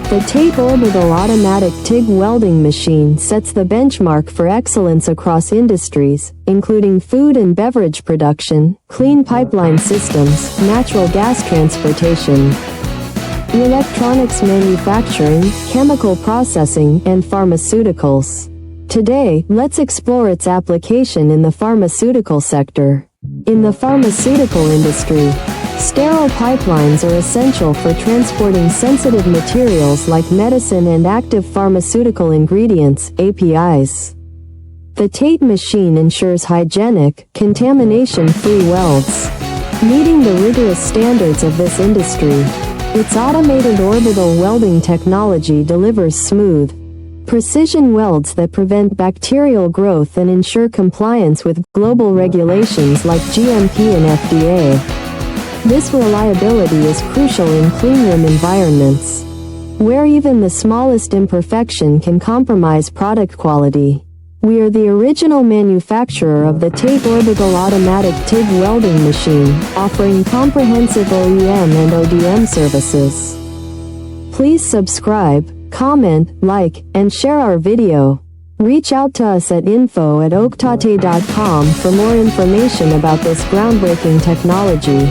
The TATE Orbital automatic TIG welding machine sets the benchmark for excellence across industries, including food and beverage production, clean pipeline systems, natural gas transportation, electronics manufacturing, chemical processing, and pharmaceuticals. Today, let's explore its application in the pharmaceutical sector. In the pharmaceutical industry, sterile pipelines are essential for transporting sensitive materials like medicine and active pharmaceutical ingredients, APIs. The TATE machine ensures hygienic, contamination-free welds, meeting the rigorous standards of this industry. Its automated orbital welding technology delivers smooth, precision welds that prevent bacterial growth and ensure compliance with global regulations like GMP and FDA. This reliability is crucial in cleanroom environments, where even the smallest imperfection can compromise product quality. We are the original manufacturer of the TATE Orbital Automatic TIG Welding Machine, offering comprehensive OEM and ODM services. Please subscribe, comment, like, and share our video. Reach out to us at info@oaktate.com for more information about this groundbreaking technology.